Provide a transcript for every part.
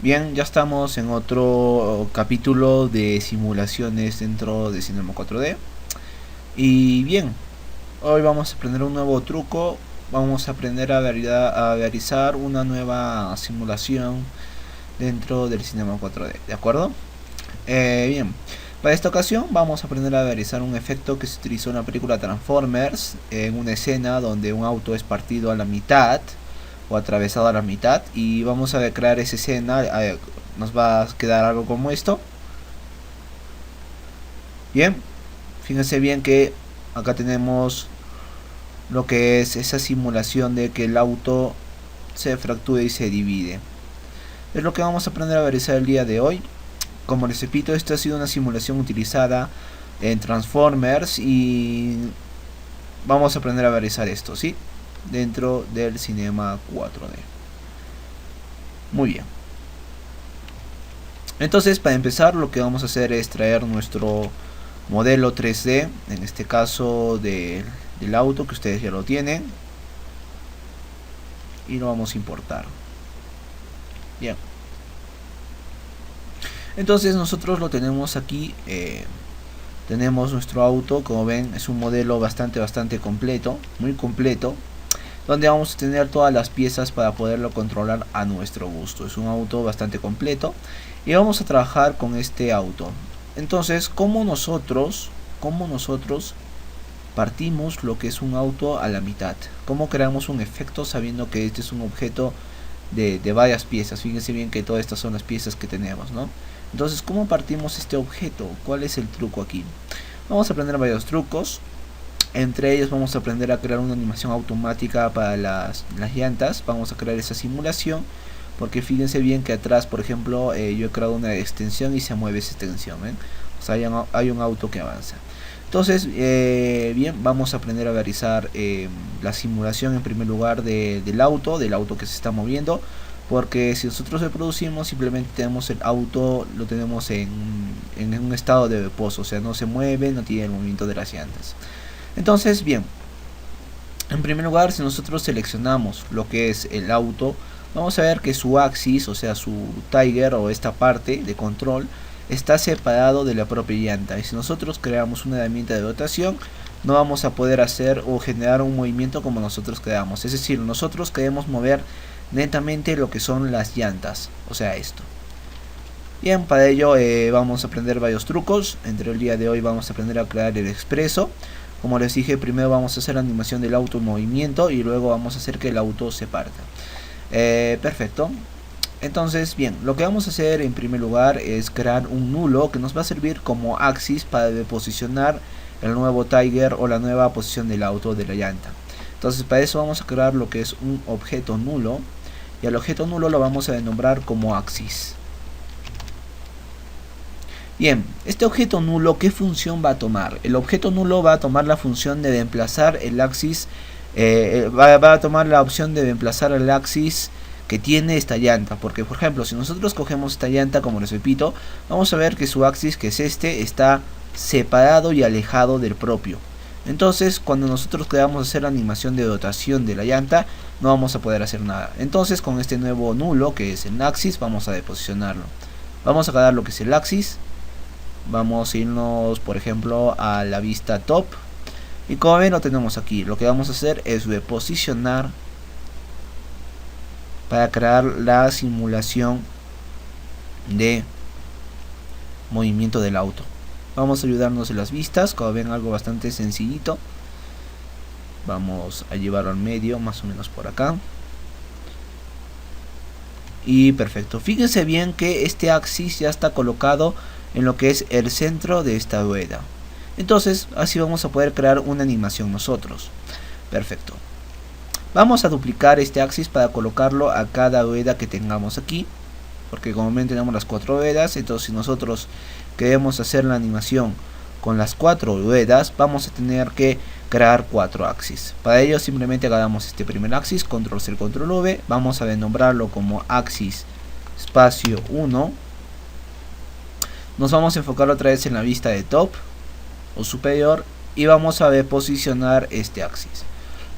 Bien, ya estamos en otro capítulo de simulaciones dentro de Cinema 4D. Y bien, hoy vamos a aprender un nuevo truco. Vamos a aprender a realizar una nueva simulación dentro del Cinema 4D, ¿de acuerdo? Bien, para esta ocasión vamos a aprender a realizar un efecto que se utilizó en la película Transformers, en una escena donde un auto es partido a la mitad o atravesado a la mitad, y vamos a recrear esa escena. Nos va a quedar algo como esto. Bien, fíjense bien que acá tenemos lo que es esa simulación de que el auto se fractura y se divide. Es lo que vamos a aprender a realizar el día de hoy. Como les repito, esta ha sido una simulación utilizada en Transformers y vamos a aprender a realizar esto, ¿sí? Dentro del Cinema 4D. Muy bien. Entonces, para empezar, lo que vamos a hacer es traer nuestro modelo 3D, en este caso del auto, que ustedes ya lo tienen, y lo vamos a importar. Bien. Entonces nosotros lo tenemos aquí. Tenemos nuestro auto, como ven, es un modelo bastante completo, muy completo, donde vamos a tener todas las piezas para poderlo controlar a nuestro gusto. Es un auto bastante completo y vamos a trabajar con este auto. Entonces, ¿cómo nosotros partimos lo que es un auto a la mitad? ¿Cómo creamos un efecto sabiendo que este es un objeto de varias piezas? Fíjense bien que todas estas son las piezas que tenemos, ¿no? Entonces, ¿cómo partimos este objeto? ¿Cuál es el truco aquí? Vamos a aprender varios trucos. Entre ellos vamos a aprender a crear una animación automática para las llantas. Vamos a crear esa simulación, porque fíjense bien que atrás, por ejemplo, yo he creado una extensión y se mueve esa extensión, ¿ven? O sea, hay un auto que avanza. Entonces, bien, vamos a aprender a realizar la simulación en primer lugar del auto que se está moviendo. Porque si nosotros reproducimos, simplemente tenemos el auto, lo tenemos en un estado de reposo, o sea, no se mueve, no tiene el movimiento de las llantas. Entonces, bien, en primer lugar, si nosotros seleccionamos lo que es el auto, vamos a ver que su axis, o sea, su Tiger o esta parte de control, está separado de la propia llanta. Y si nosotros creamos una herramienta de rotación, no vamos a poder hacer o generar un movimiento como nosotros queramos. Es decir, nosotros queremos mover netamente lo que son las llantas, o sea, esto. Bien, para ello vamos a aprender varios trucos. Entre el día de hoy vamos a aprender a crear el expreso. Como les dije, primero vamos a hacer la animación del auto en movimiento y luego vamos a hacer que el auto se parta. Perfecto. Entonces, bien, lo que vamos a hacer en primer lugar es crear un nulo que nos va a servir como axis para posicionar el nuevo Tiger o la nueva posición del auto de la llanta. Entonces, para eso vamos a crear lo que es un objeto nulo, y al objeto nulo lo vamos a denominar como axis. Bien, este objeto nulo, ¿qué función va a tomar? El objeto nulo va a tomar la función de reemplazar el axis, va a tomar la opción de reemplazar el axis que tiene esta llanta. Porque, por ejemplo, si nosotros cogemos esta llanta, como les repito, vamos a ver que su axis, que es este, está separado y alejado del propio. Entonces, cuando nosotros queramos hacer la animación de rotación de la llanta, no vamos a poder hacer nada. Entonces, con este nuevo nulo, que es el axis, vamos a deposicionarlo. Vamos a agarrar lo que es el axis. Vamos a irnos, por ejemplo, a la vista top. Y como ven, lo tenemos aquí. Lo que vamos a hacer es reposicionar para crear la simulación de movimiento del auto. Vamos a ayudarnos en las vistas. Como ven, algo bastante sencillito. Vamos a llevarlo al medio, más o menos por acá. Y perfecto. Fíjense bien que este axis ya está colocado en lo que es el centro de esta rueda. Entonces, así vamos a poder crear una animación nosotros. Perfecto. Vamos a duplicar este axis para colocarlo a cada rueda que tengamos aquí. Porque como ven, tenemos las 4 ruedas. Entonces, si nosotros queremos hacer la animación con las 4 ruedas, vamos a tener que crear 4 axis. Para ello, simplemente agarramos este primer axis, control C, control V. Vamos a renombrarlo como axis espacio 1. Nos vamos a enfocar otra vez en la vista de top o superior y vamos a reposicionar este axis.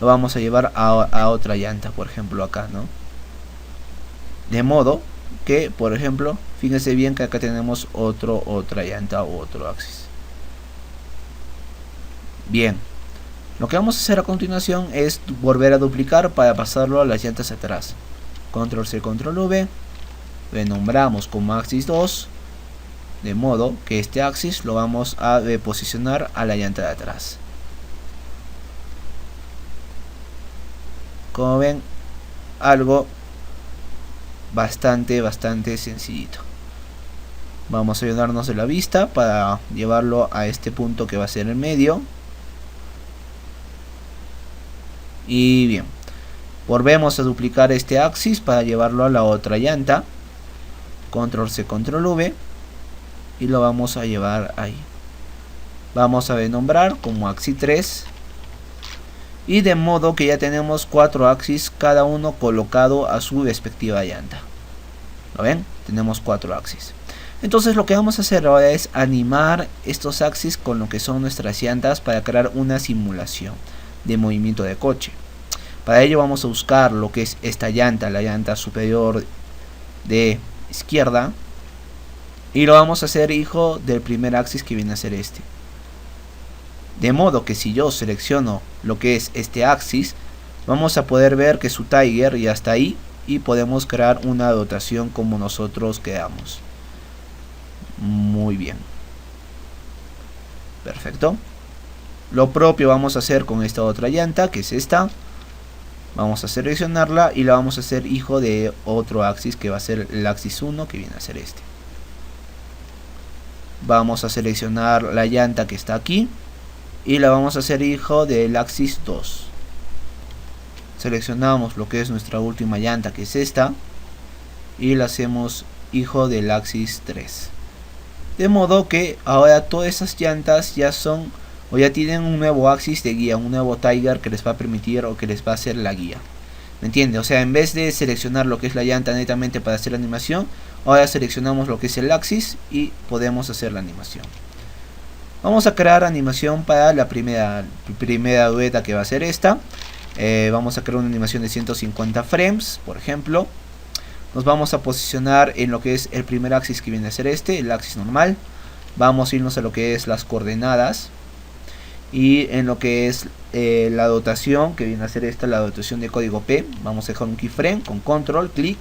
Lo vamos a llevar a otra llanta, por ejemplo acá, ¿no? De modo que, por ejemplo, fíjense bien que acá tenemos otra llanta u otro axis. Bien, lo que vamos a hacer a continuación es volver a duplicar para pasarlo a las llantas atrás. Control C, Control V, renombramos como axis 2, de modo que este axis lo vamos a reposicionar a la llanta de atrás. Como ven, algo bastante sencillito. Vamos a ayudarnos de la vista para llevarlo a este punto que va a ser el medio. Y bien, volvemos a duplicar este axis para llevarlo a la otra llanta. Control C, Control V, y lo vamos a llevar ahí. Vamos a renombrar como axis 3, y de modo que ya tenemos 4 axis, cada uno colocado a su respectiva llanta. ¿Lo ven? Tenemos 4 axis. Entonces lo que vamos a hacer ahora es animar estos axis con lo que son nuestras llantas para crear una simulación de movimiento de coche. Para ello vamos a buscar lo que es esta llanta, la llanta superior de izquierda, y lo vamos a hacer hijo del primer axis que viene a ser este. De modo que si yo selecciono lo que es este axis, vamos a poder ver que su Tiger ya está ahí y podemos crear una dotación como nosotros queramos. Muy bien. Perfecto. Lo propio vamos a hacer con esta otra llanta, que es esta. Vamos a seleccionarla y la vamos a hacer hijo de otro axis que va a ser el axis 1, que viene a ser este. Vamos a seleccionar la llanta que está aquí y la vamos a hacer hijo del axis 2. Seleccionamos lo que es nuestra última llanta, que es esta, y la hacemos hijo del axis 3. De modo que ahora todas esas llantas ya son o ya tienen un nuevo axis de guía, un nuevo Tiger que les va a permitir o que les va a hacer la guía. ¿Me entiende? O sea, en vez de seleccionar lo que es la llanta netamente para hacer la animación, ahora seleccionamos lo que es el axis y podemos hacer la animación. Vamos a crear animación para la primera rueda, que va a ser esta. Vamos a crear una animación de 150 frames, por ejemplo. Nos vamos a posicionar en lo que es el primer axis, que viene a ser este, el axis normal. Vamos a irnos a lo que es las coordenadas. Y en lo que es la dotación, que viene a ser esta, la dotación de código P, vamos a dejar un keyframe con control, clic,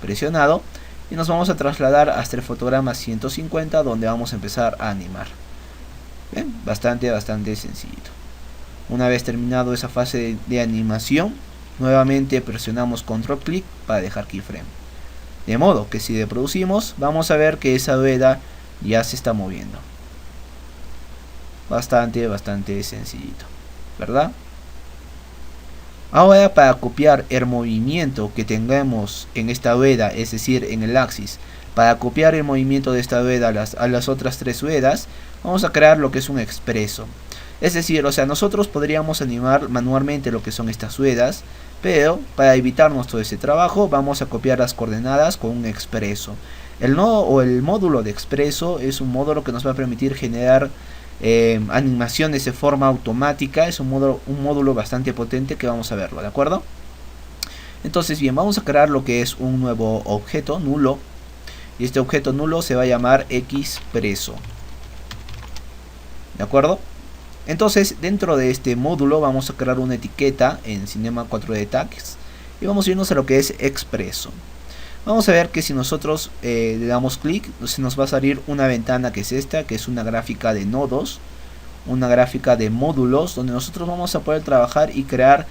presionado. Y nos vamos a trasladar hasta el fotograma 150, donde vamos a empezar a animar. Bien, bastante sencillito. Una vez terminado esa fase de animación, nuevamente presionamos control, clic para dejar keyframe. De modo que si reproducimos, vamos a ver que esa rueda ya se está moviendo. Bastante sencillito, ¿verdad? Ahora, para copiar el movimiento que tengamos en esta rueda, es decir, en el axis, para copiar el movimiento de esta rueda a las otras 3 ruedas, vamos a crear lo que es un expreso. Es decir, o sea, nosotros podríamos animar manualmente lo que son estas ruedas, pero para evitarnos todo ese trabajo, vamos a copiar las coordenadas con un expreso. El nodo o el módulo de expreso es un módulo que nos va a permitir generar animaciones de forma automática. Es un módulo bastante potente que vamos a verlo, ¿de acuerdo? Entonces bien, vamos a crear lo que es un nuevo objeto nulo, y este objeto nulo se va a llamar Xpreso, ¿de acuerdo? Entonces dentro de este módulo vamos a crear una etiqueta en Cinema 4D Tags y vamos a irnos a lo que es expreso. Vamos a ver que si nosotros le damos clic, se nos va a salir una ventana, que es esta, que es una gráfica de nodos, una gráfica de módulos, donde nosotros vamos a poder trabajar y crear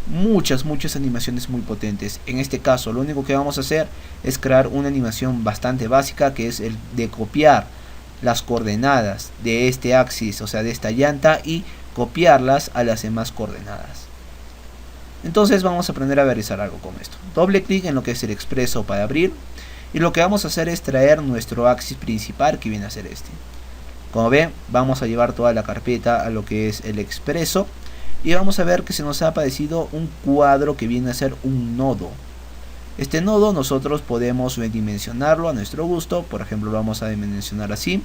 muchas animaciones muy potentes. En este caso lo único que vamos a hacer es crear una animación bastante básica, que es el de copiar las coordenadas de este axis, o sea de esta llanta, y copiarlas a las demás coordenadas. Entonces vamos a aprender a realizar algo con esto. Doble clic en lo que es el expreso para abrir, y lo que vamos a hacer es traer nuestro axis principal, que viene a ser este. Como ven, vamos a llevar toda la carpeta a lo que es el expreso, y vamos a ver que se nos ha aparecido un cuadro que viene a ser un nodo. Este nodo nosotros podemos dimensionarlo a nuestro gusto. Por ejemplo, lo vamos a dimensionar así,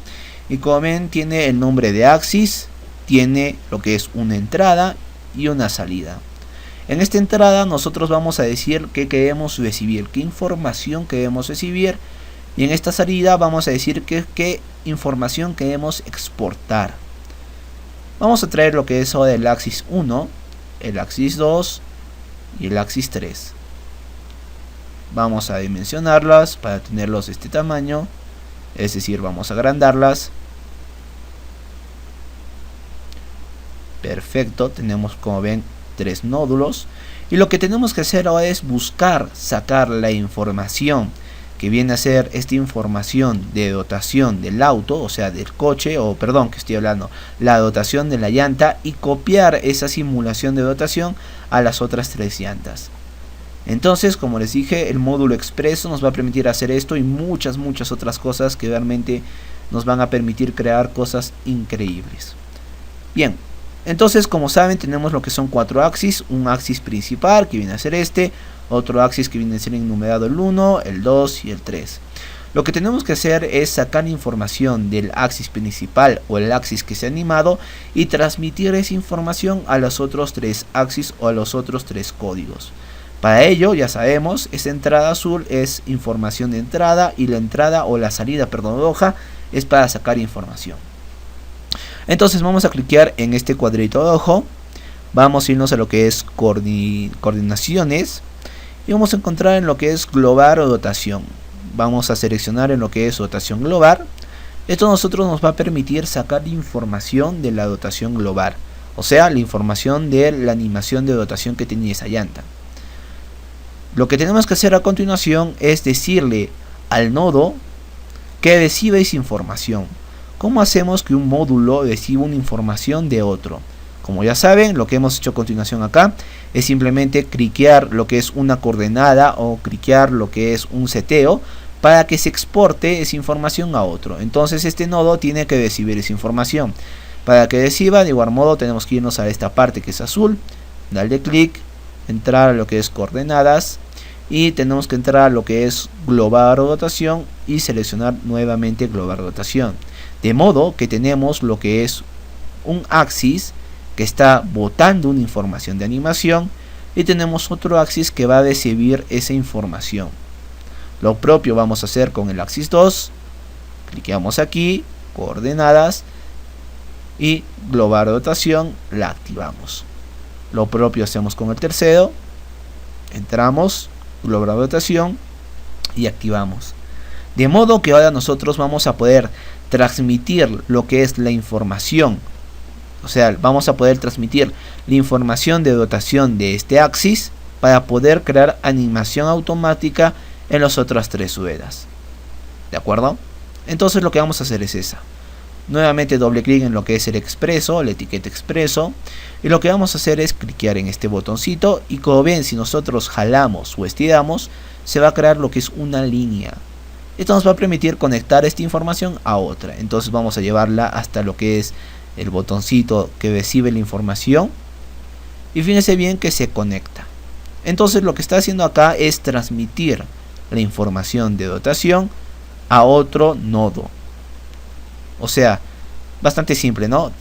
y como ven, tiene el nombre de axis, tiene lo que es una entrada y una salida. En esta entrada nosotros vamos a decir qué queremos recibir, qué información queremos recibir, y en esta salida vamos a decir qué información queremos exportar. Vamos a traer lo que es ahora el axis 1, el axis 2 y el axis 3. Vamos a dimensionarlas para tenerlos de este tamaño, es decir, vamos a agrandarlas. Perfecto, tenemos, como ven, 3 nódulos, y lo que tenemos que hacer ahora es buscar sacar la información que viene a ser esta información de dotación del auto, o sea del coche, o perdón, que estoy hablando, la dotación de la llanta, y copiar esa simulación de dotación a las otras 3 llantas. Entonces, como les dije, el módulo expreso nos va a permitir hacer esto y muchas otras cosas que realmente nos van a permitir crear cosas increíbles. Bien, entonces, como saben, tenemos lo que son 4 axis, un axis principal que viene a ser este, otro axis que viene a ser enumerado el 1, el 2 y el 3. Lo que tenemos que hacer es sacar información del axis principal o el axis que se ha animado y transmitir esa información a los otros 3 axis o a los otros 3 códigos. Para ello, ya sabemos, esta entrada azul es información de entrada y la entrada o la salida, perdón, roja es para sacar información. Entonces vamos a cliquear en este cuadrito rojo, vamos a irnos a lo que es coordinaciones y vamos a encontrar en lo que es global o dotación. Vamos a seleccionar en lo que es dotación global. Esto a nosotros nos va a permitir sacar información de la dotación global, o sea, la información de la animación de dotación que tenía esa llanta. Lo que tenemos que hacer a continuación es decirle al nodo que reciba esa información. ¿Cómo hacemos que un módulo reciba una información de otro? Como ya saben, lo que hemos hecho a continuación acá es simplemente cliquear lo que es una coordenada o cliquear lo que es un seteo para que se exporte esa información a otro. Entonces este nodo tiene que recibir esa información. Para que reciba, de igual modo tenemos que irnos a esta parte que es azul, darle clic, entrar a lo que es coordenadas y tenemos que entrar a lo que es global rotación y seleccionar nuevamente global rotación. De modo que tenemos lo que es un axis que está botando una información de animación y tenemos otro axis que va a recibir esa información. Lo propio vamos a hacer con el axis 2, cliqueamos aquí, coordenadas y global rotación, la activamos. Lo propio hacemos con el tercero, entramos, global rotación y activamos. De modo que ahora nosotros vamos a poder transmitir lo que es la información, o sea, vamos a poder transmitir la información de dotación de este axis para poder crear animación automática en las otras 3 ruedas. ¿De acuerdo? Entonces lo que vamos a hacer es esa. Nuevamente doble clic en lo que es el expreso, la etiqueta expreso, y lo que vamos a hacer es cliquear en este botoncito y como ven, si nosotros jalamos o estiramos, se va a crear lo que es una línea. Esto nos va a permitir conectar esta información a otra. Entonces vamos a llevarla hasta lo que es el botoncito que recibe la información y fíjense bien que se conecta. Entonces lo que está haciendo acá es transmitir la información de dotación a otro nodo. O sea, bastante simple, ¿no?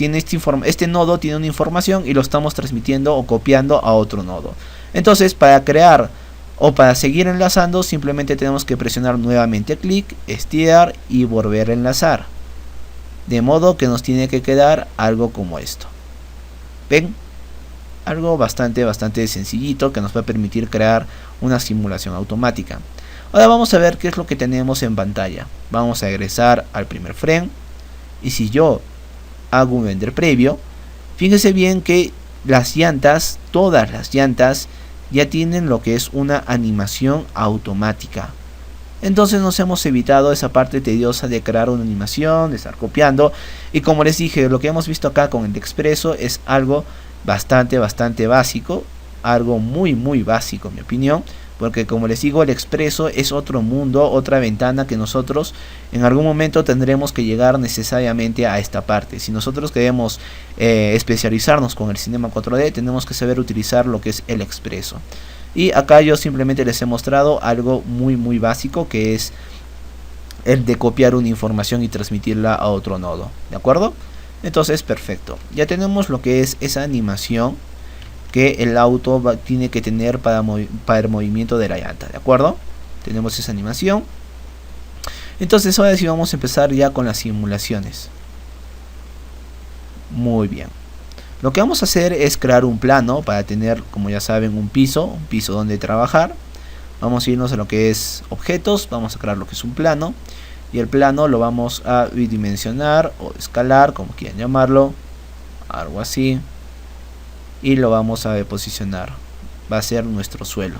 Este nodo tiene una información y lo estamos transmitiendo o copiando a otro nodo. Entonces, para crear o para seguir enlazando, simplemente tenemos que presionar nuevamente clic, estirar y volver a enlazar. De modo que nos tiene que quedar algo como esto. ¿Ven? Algo bastante sencillito que nos va a permitir crear una simulación automática. Ahora vamos a ver qué es lo que tenemos en pantalla. Vamos a regresar al primer frame. Y si yo hago un render previo, fíjense bien que las llantas, todas las llantas, ya tienen lo que es una animación automática. Entonces nos hemos evitado esa parte tediosa de crear una animación, de estar copiando. Y como les dije, lo que hemos visto acá con el expreso es algo bastante básico. Algo muy básico en mi opinión. Porque como les digo, el expreso es otro mundo, otra ventana que nosotros en algún momento tendremos que llegar necesariamente a esta parte. Si nosotros queremos especializarnos con el Cinema 4D, tenemos que saber utilizar lo que es el expreso. Y acá yo simplemente les he mostrado algo muy básico, que es el de copiar una información y transmitirla a otro nodo. ¿De acuerdo? Entonces, perfecto. Ya tenemos lo que es esa animación que el auto tiene que tener para el movimiento de la llanta, ¿de acuerdo? Tenemos esa animación. Entonces ahora sí vamos a empezar ya con las simulaciones. Muy bien. Lo que vamos a hacer es crear un plano para tener, como ya saben, un piso donde trabajar. Vamos a irnos a lo que es objetos, vamos a crear lo que es un plano. Y el plano lo vamos a bidimensionar o escalar, como quieran llamarlo, algo así. Y lo vamos a posicionar, va a ser nuestro suelo.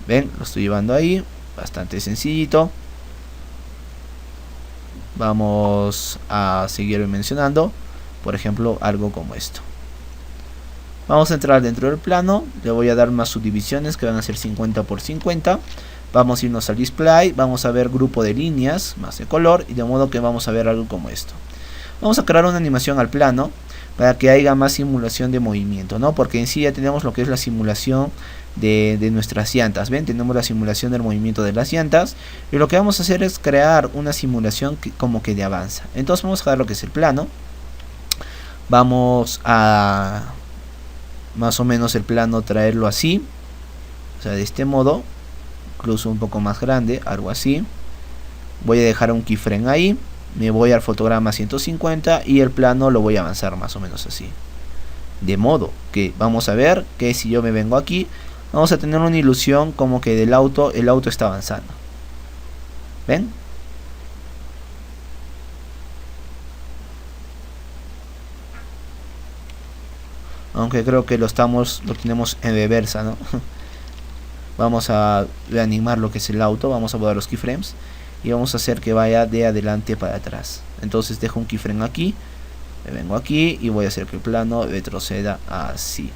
Ven, lo estoy llevando ahí, bastante sencillito. Vamos a seguir mencionando, por ejemplo, algo como esto. Vamos a entrar dentro del plano, le voy a dar más subdivisiones que van a ser 50 por 50. Vamos a irnos al display, vamos a ver grupo de líneas, más de color, y de modo que vamos a ver algo como esto. Vamos a crear una animación al plano para que haya más simulación de movimiento, ¿no? Porque en sí ya tenemos lo que es la simulación de nuestras llantas. ¿Ven? Tenemos la simulación del movimiento de las llantas. Y lo que vamos a hacer es crear una simulación como que de avanza. Entonces vamos a crear lo que es el plano. Vamos a más o menos el plano traerlo así. O sea, de este modo. Incluso un poco más grande, algo así. Voy a dejar un keyframe ahí. Me voy al fotograma 150 y el plano lo voy a avanzar más o menos así. De modo que vamos a ver que si yo me vengo aquí, vamos a tener una ilusión como que el auto está avanzando. ¿Ven? Aunque creo que lo tenemos en reversa, ¿no? Vamos a reanimar lo que es el auto, vamos a poner los keyframes y vamos a hacer que vaya de adelante para atrás. Entonces dejo un keyframe aquí, me vengo aquí y voy a hacer que el plano retroceda así.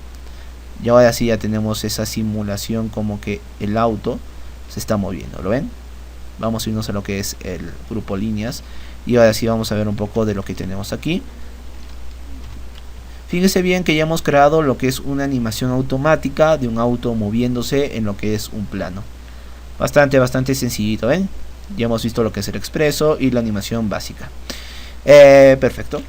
Y ahora sí ya tenemos esa simulación como que el auto se está moviendo, ¿lo ven? Vamos a irnos a lo que es el grupo líneas y ahora sí vamos a ver un poco de lo que tenemos aquí. Fíjense bien que ya hemos creado lo que es una animación automática de un auto moviéndose en lo que es un plano. Bastante sencillito, ¿ven? Ya hemos visto lo que es el expreso y la animación básica. Perfecto.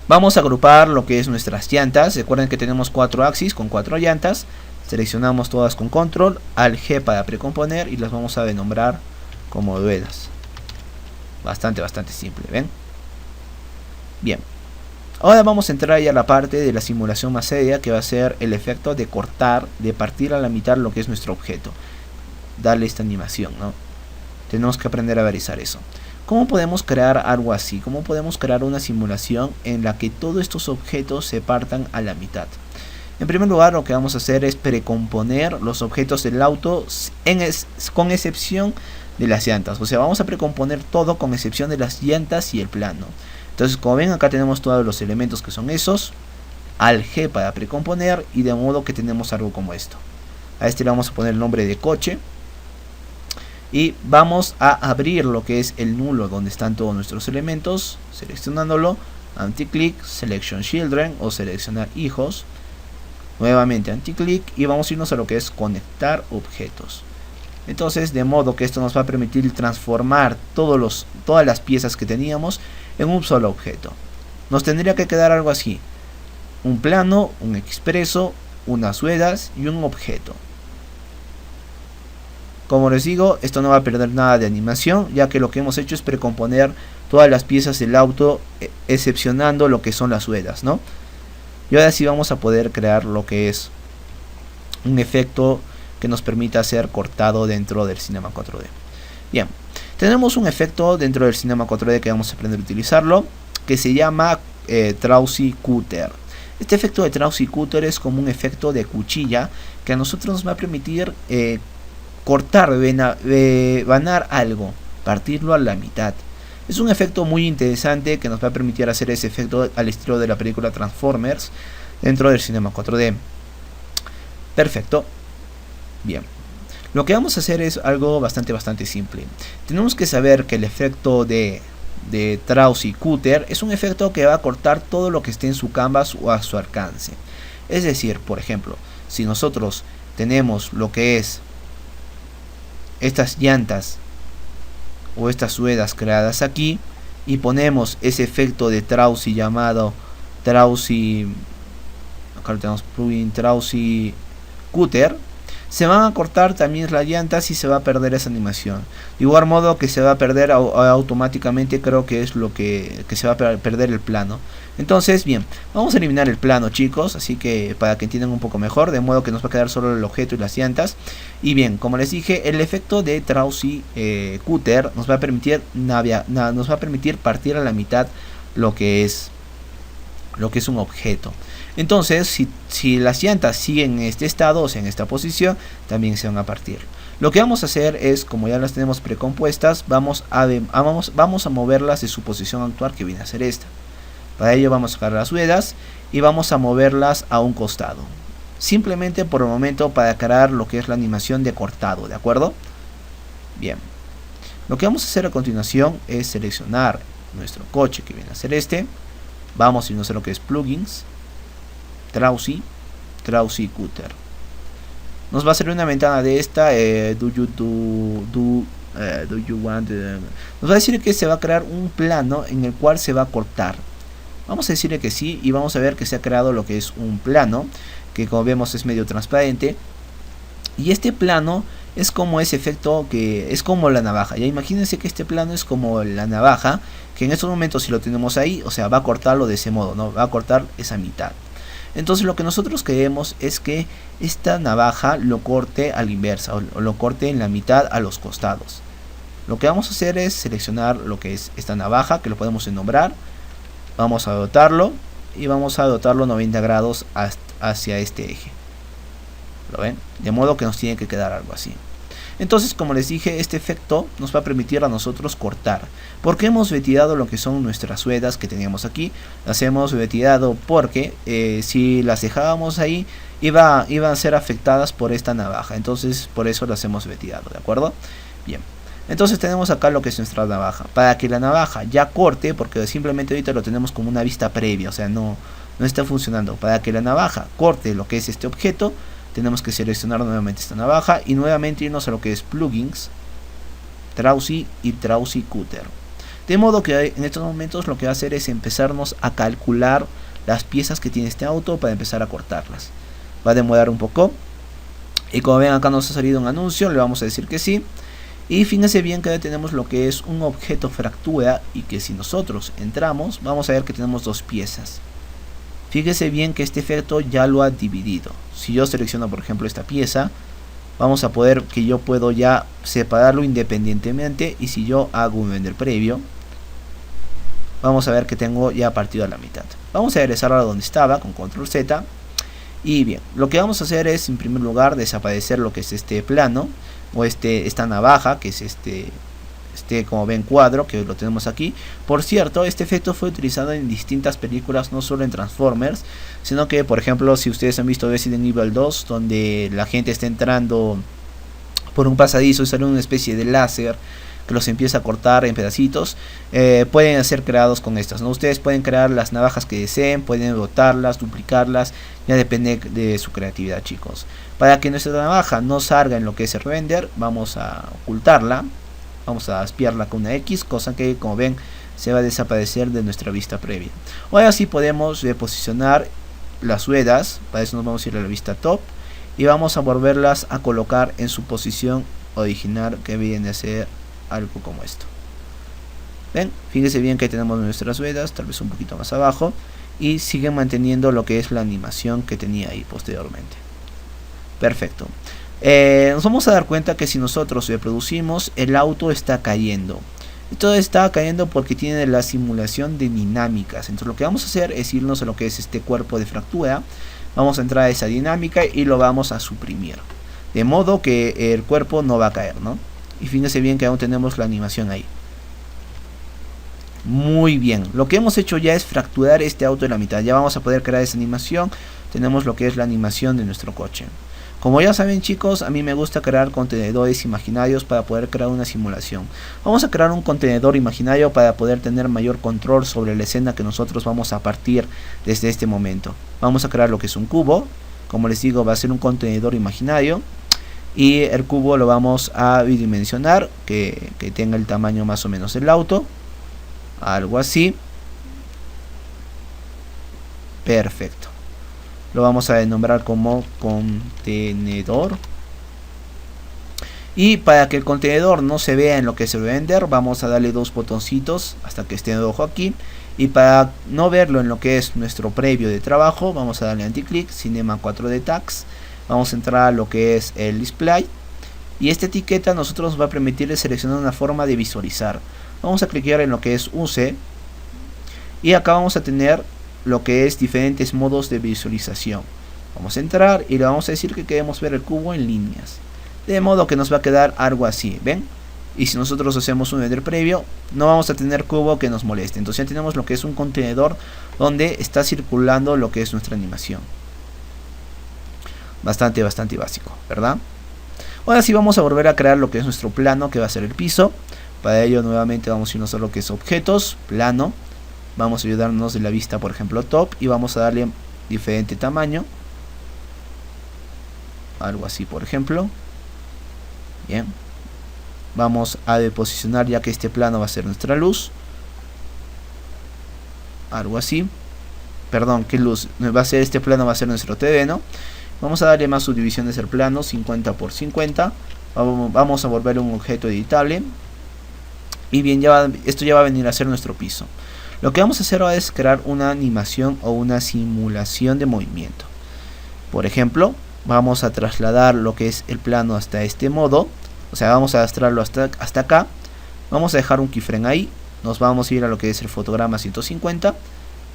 Vamos a agrupar lo que es nuestras llantas. Recuerden que tenemos 4 axis con 4 llantas. Seleccionamos todas con control, al G para precomponer y las vamos a denombrar como ruedas. Bastante simple, ¿ven? Bien. Ahora vamos a entrar ya a la parte de la simulación más seria, que va a ser el efecto de cortar, de partir a la mitad lo que es nuestro objeto. Darle esta animación, ¿no? Tenemos que aprender a realizar eso. ¿Cómo podemos crear algo así? ¿Cómo podemos crear una simulación en la que todos estos objetos se partan a la mitad? En primer lugar, lo que vamos a hacer es precomponer los objetos del auto con excepción de las llantas. O sea, vamos a precomponer todo con excepción de las llantas y el plano. Entonces, como ven, acá tenemos todos los elementos que son esos. Al G para precomponer y de modo que tenemos algo como esto. A este le vamos a poner el nombre de coche. Y vamos a abrir lo que es el nulo donde están todos nuestros elementos. Seleccionándolo. Anti-click, Selection Children o seleccionar hijos. Nuevamente anti-click y vamos a irnos a lo que es conectar objetos. Entonces, de modo que esto nos va a permitir transformar todas las piezas que teníamos en un solo objeto. Nos tendría que quedar algo así: un plano, un expreso, unas ruedas y un objeto. Como les digo, esto no va a perder nada de animación, ya que lo que hemos hecho es precomponer todas las piezas del auto, excepcionando lo que son las ruedas, ¿no? Y ahora sí vamos a poder crear lo que es un efecto que nos permita ser cortado dentro del Cinema 4D. Bien, tenemos un efecto dentro del Cinema 4D que vamos a aprender a utilizarlo, que se llama Tracey Cutter. Este efecto de Tracey Cutter es como un efecto de cuchilla que a nosotros nos va a permitir cortar, rebanar algo, partirlo a la mitad. Es un efecto muy interesante que nos va a permitir hacer ese efecto al estilo de la película Transformers dentro del Cinema 4D. Perfecto. Bien. Lo que vamos a hacer es algo bastante simple. Tenemos que saber que el efecto de Tracey Cutter es un efecto que va a cortar todo lo que esté en su canvas o a su alcance. Es decir, por ejemplo, si nosotros tenemos lo que es estas llantas o estas ruedas creadas aquí y ponemos ese efecto de Tracey llamado Tracey acá lo tenemos, plugin Trausi Cutter. Se van a cortar también las llantas y se va a perder esa animación. De igual modo que se va a perder automáticamente, creo que es lo que se va a perder el plano. Entonces, bien, vamos a eliminar el plano, chicos, así que para que entiendan un poco mejor, de modo que nos va a quedar solo el objeto y las llantas. Y bien, como les dije, el efecto de Trausi Cutter nos va a permitir partir a la mitad lo que es un objeto. Entonces, si las llantas siguen en este estado, o sea, en esta posición, también se van a partir. Lo que vamos a hacer es, como ya las tenemos precompuestas, vamos a moverlas de su posición actual, que viene a ser esta. Para ello vamos a sacar las ruedas y vamos a moverlas a un costado. Simplemente por el momento para crear lo que es la animación de cortado, ¿de acuerdo? Bien. Lo que vamos a hacer a continuación es seleccionar nuestro coche, que viene a ser este. Vamos a irnos a lo que es plugins, Trausi Cutter. Nos va a salir una ventana de esta, do you want, nos va a decir que se va a crear un plano en el cual se va a cortar. Vamos a decirle que sí y vamos a ver que se ha creado lo que es un plano, que como vemos es medio transparente. Y este plano es como ese efecto que es como la navaja. Ya imagínense que este plano es como la navaja, que en estos momentos si lo tenemos ahí, o sea, va a cortarlo de ese modo, ¿no? Va a cortar esa mitad. Entonces lo que nosotros queremos es que esta navaja lo corte a la inversa, o lo corte en la mitad a los costados. Lo que vamos a hacer es seleccionar lo que es esta navaja, que lo podemos nombrar. Vamos a dotarlo y vamos a dotarlo 90 grados hacia este eje. ¿Lo ven? De modo que nos tiene que quedar algo así. Entonces, como les dije, este efecto nos va a permitir a nosotros cortar. Porque hemos retirado lo que son nuestras ruedas que teníamos aquí. Las hemos retirado porque si las dejábamos ahí iban a ser afectadas por esta navaja. Entonces, por eso las hemos retirado, ¿de acuerdo? Bien. Entonces tenemos acá lo que es nuestra navaja. Para que la navaja ya corte, porque simplemente ahorita lo tenemos como una vista previa, o sea, no está funcionando. Para que la navaja corte lo que es este objeto, tenemos que seleccionar nuevamente esta navaja y nuevamente irnos a lo que es plugins, Trausi y Trausi Cutter. De modo que en estos momentos lo que va a hacer es empezarnos a calcular las piezas que tiene este auto para empezar a cortarlas. Va a demorar un poco. Y como ven, acá nos ha salido un anuncio, le vamos a decir que sí. Y fíjense bien que ya tenemos lo que es un objeto fractura y que si nosotros entramos vamos a ver que tenemos dos piezas. Fíjese bien que este efecto ya lo ha dividido. Si yo selecciono por ejemplo esta pieza, vamos a poder que yo puedo ya separarlo independientemente. Y si yo hago un render previo, vamos a ver que tengo ya partido a la mitad. Vamos a regresar a donde estaba con control Z. Y bien, lo que vamos a hacer es en primer lugar desaparecer lo que es este plano, o esta navaja, que es este como ven cuadro, que lo tenemos aquí. Por cierto, este efecto fue utilizado en distintas películas, no solo en Transformers, sino que por ejemplo si ustedes han visto Resident Evil 2, donde la gente está entrando por un pasadizo y sale una especie de láser que los empieza a cortar en pedacitos, pueden ser creados con estas, ¿no? Ustedes pueden crear las navajas que deseen, pueden botarlas, duplicarlas, ya depende de su creatividad, chicos. Para que nuestra navaja no salga en lo que es el render, vamos a ocultarla, vamos a espiarla con una X, cosa que como ven se va a desaparecer de nuestra vista previa. Ahora sí podemos reposicionar las ruedas, para eso nos vamos a ir a la vista top y vamos a volverlas a colocar en su posición original, que viene a ser algo como esto. Ven, fíjense bien que tenemos nuestras ruedas, tal vez un poquito más abajo, y siguen manteniendo lo que es la animación que tenía ahí posteriormente. Perfecto. Nos vamos a dar cuenta que si nosotros reproducimos, el auto está cayendo. Esto está cayendo porque tiene la simulación de dinámicas. Entonces lo que vamos a hacer es irnos a lo que es este cuerpo de fractura. Vamos a entrar a esa dinámica y lo vamos a suprimir, de modo que el cuerpo no va a caer, ¿no? Y fíjense bien que aún tenemos la animación ahí. Muy bien, lo que hemos hecho ya es fracturar este auto en la mitad. Ya vamos a poder crear esa animación. Tenemos lo que es la animación de nuestro coche. Como ya saben, chicos, a mí me gusta crear contenedores imaginarios para poder crear una simulación. Vamos a crear un contenedor imaginario para poder tener mayor control sobre la escena que nosotros vamos a partir desde este momento. Vamos a crear lo que es un cubo. Como les digo, va a ser un contenedor imaginario. Y el cubo lo vamos a bidimensionar, que tenga el tamaño más o menos del auto. Algo así. Perfecto. lo vamos a nombrar como contenedor. Y para que el contenedor no se vea en lo que es el render, vamos a darle dos botoncitos hasta que esté en rojo aquí. Y para no verlo en lo que es nuestro previo de trabajo, vamos a darle anti-click, Cinema 4D Tags. Vamos a entrar a lo que es el display. Y esta etiqueta a nosotros nos va a permitir seleccionar una forma de visualizar. Vamos a clicar en lo que es use. Y acá vamos a tener lo que es diferentes modos de visualización. Vamos a entrar y le vamos a decir que queremos ver el cubo en líneas. De modo que nos va a quedar algo así, ¿ven? Y si nosotros hacemos un render previo, no vamos a tener cubo que nos moleste. Entonces ya tenemos lo que es un contenedor donde está circulando lo que es nuestra animación. Bastante básico, ¿verdad? Ahora sí vamos a volver a crear lo que es nuestro plano, que va a ser el piso. Para ello nuevamente vamos a irnos a lo que es objetos, plano. Vamos a ayudarnos de la vista, por ejemplo, top. Y vamos a darle diferente tamaño. Algo así, por ejemplo. Bien. Vamos a deposicionar, ya que este plano va a ser nuestra luz. Algo así. Perdón, ¿qué luz? Va a ser este plano, va a ser nuestro TV, ¿no? Vamos a darle más subdivisiones al plano, 50 por 50. Vamos a volver un objeto editable. Y bien, esto ya va a venir a ser nuestro piso. Lo que vamos a hacer ahora es crear una animación o una simulación de movimiento. Por ejemplo, vamos a trasladar lo que es el plano hasta este modo. O sea, vamos a arrastrarlo hasta acá. Vamos a dejar un keyframe ahí. Nos vamos a ir a lo que es el fotograma 150.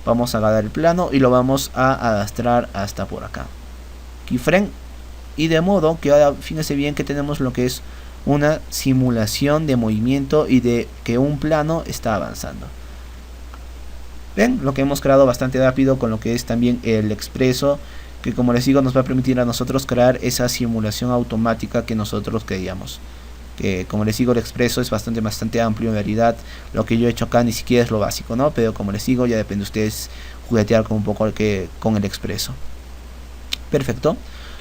Vamos a agarrar el plano y lo vamos a arrastrar hasta por acá. Keyframe. Y de modo que ahora fíjense bien que tenemos lo que es una simulación de movimiento y de que un plano está avanzando. Ven, lo que hemos creado bastante rápido con lo que es también el expreso, que como les digo nos va a permitir a nosotros crear esa simulación automática que nosotros queríamos. Que como les digo, el expreso es bastante amplio en realidad. Lo que yo he hecho acá ni siquiera es lo básico, ¿no? Pero como les digo, ya depende de ustedes juguetear con un poco con el expreso. Perfecto.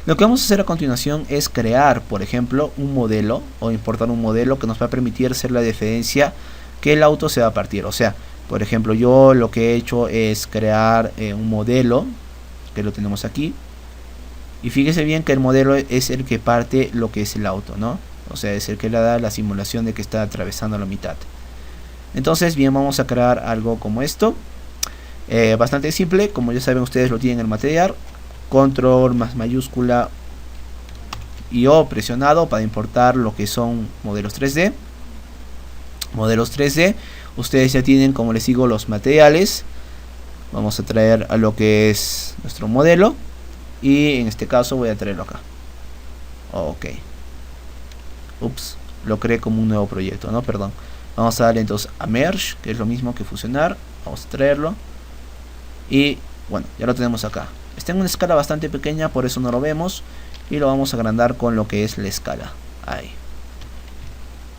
Lo que vamos a hacer a continuación es crear, por ejemplo, un modelo o importar un modelo que nos va a permitir hacer la diferencia que el auto se va a partir. O sea, por ejemplo, yo lo que he hecho es crear un modelo, que lo tenemos aquí. Y fíjese bien que el modelo es el que parte lo que es el auto, ¿no? O sea, es el que le da la simulación de que está atravesando la mitad. Entonces, bien, vamos a crear algo como esto. Bastante simple, como ya saben ustedes lo tienen en el material. Control más mayúscula y O presionado para importar lo que son modelos 3D. Modelos 3D. Ustedes ya tienen, como les digo, los materiales. Vamos a traer a lo que es nuestro modelo. Y en este caso voy a traerlo acá. Ok. Ups, lo creé como un nuevo proyecto, ¿no? Perdón. Vamos a darle entonces a Merge, que es lo mismo que fusionar. Vamos a traerlo. Y bueno, ya lo tenemos acá. Está en una escala bastante pequeña, por eso no lo vemos. Y lo vamos a agrandar con lo que es la escala. Ahí.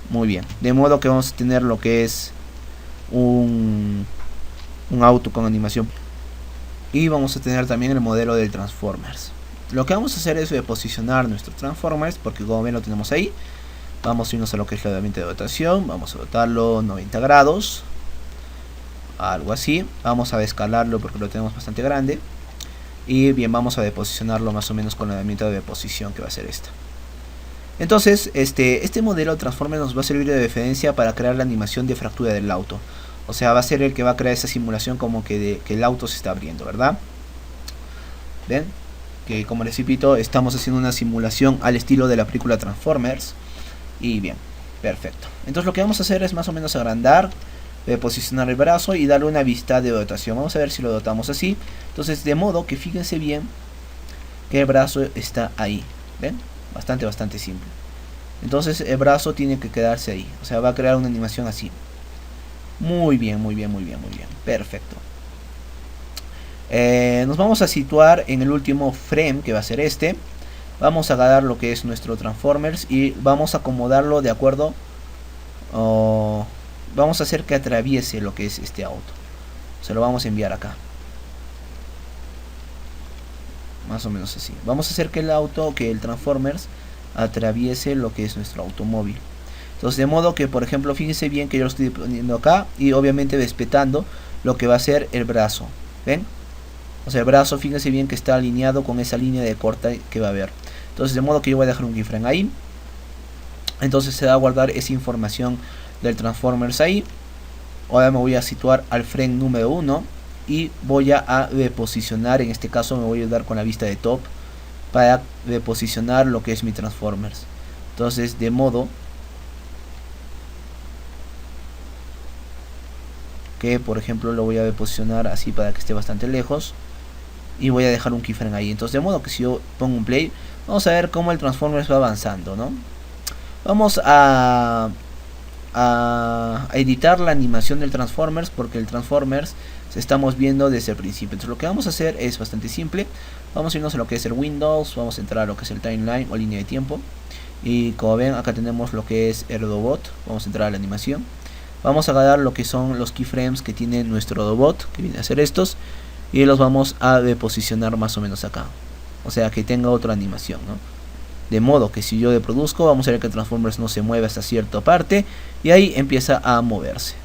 Muy bien. De modo que vamos a tener lo que es un auto con animación. Y vamos a tener también el modelo del Transformers. Lo que vamos a hacer es posicionar nuestro Transformers, porque como ven lo tenemos ahí. Vamos a irnos a lo que es la herramienta de rotación. Vamos a rotarlo 90 grados. Algo así. Vamos a descalarlo porque lo tenemos bastante grande. Y bien, vamos a deposicionarlo más o menos con la herramienta de deposición, que va a ser esta. Entonces, este modelo Transformers nos va a servir de referencia para crear la animación de fractura del auto. O sea, va a ser el que va a crear esa simulación como que el auto se está abriendo, ¿verdad? ¿Ven? Que como les repito, estamos haciendo una simulación al estilo de la película Transformers. Y bien, perfecto. Entonces lo que vamos a hacer es más o menos agrandar, posicionar el brazo y darle una vista de dotación. Vamos a ver si lo dotamos así. Entonces, de modo que fíjense bien que el brazo está ahí. ¿Ven? Bastante simple. Entonces el brazo tiene que quedarse ahí. O sea, va a crear una animación así. Muy bien. Perfecto. Nos vamos a situar en el último frame, que va a ser este. Vamos a agarrar lo que es nuestro Transformers y vamos a acomodarlo de acuerdo. Vamos a hacer que atraviese lo que es este auto. Se lo vamos a enviar acá. Más o menos así. Vamos a hacer que el Transformers atraviese lo que es nuestro automóvil. Entonces, de modo que, por ejemplo, fíjense bien que yo lo estoy poniendo acá y obviamente respetando lo que va a ser el brazo. ¿Ven? O sea, el brazo, fíjense bien que está alineado con esa línea de corte que va a haber. Entonces, de modo que yo voy a dejar un keyframe ahí. Entonces se va a guardar esa información del Transformers ahí. Ahora me voy a situar al frame número 1 y voy a reposicionar, en este caso me voy a ayudar con la vista de top para reposicionar lo que es mi Transformers. Entonces, de modo que, por ejemplo, lo voy a reposicionar así para que esté bastante lejos y voy a dejar un keyframe ahí. Entonces, de modo que si yo pongo un play, vamos a ver cómo el Transformers va avanzando, ¿no? Vamos a editar la animación del Transformers, porque el Transformers estamos viendo desde el principio. Entonces lo que vamos a hacer es bastante simple. Vamos a irnos a lo que es el Windows, vamos a entrar a lo que es el timeline o línea de tiempo, y como ven acá tenemos lo que es el robot. Vamos a entrar a la animación, vamos a agarrar lo que son los keyframes que tiene nuestro robot, que viene a ser estos, y los vamos a reposicionar más o menos acá, o sea que tenga otra animación, ¿no? De modo que si yo reproduzco, vamos a ver que el Transformers no se mueve hasta cierta parte y ahí empieza a moverse.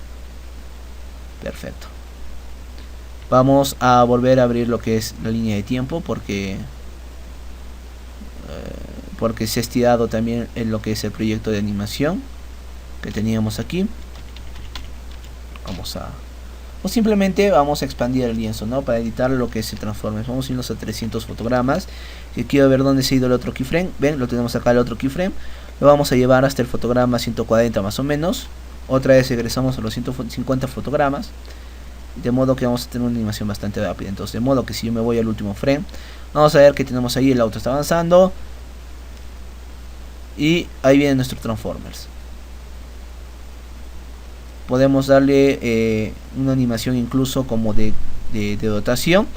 Perfecto. Vamos a volver a abrir lo que es la línea de tiempo porque se ha estirado también en lo que es el proyecto de animación que teníamos aquí. O simplemente vamos a expandir el lienzo, ¿no? Para editar lo que se transforme. Vamos a irnos a 300 fotogramas. Que quiero ver dónde se ha ido el otro keyframe. Ven, lo tenemos acá el otro keyframe. Lo vamos a llevar hasta el fotograma 140 más o menos. Otra vez regresamos a los 150 fotogramas. De modo que vamos a tener una animación bastante rápida. Entonces, de modo que si yo me voy al último frame, vamos a ver que tenemos ahí, el auto está avanzando. Y ahí viene nuestro Transformers. Podemos darle una animación incluso como de dotación.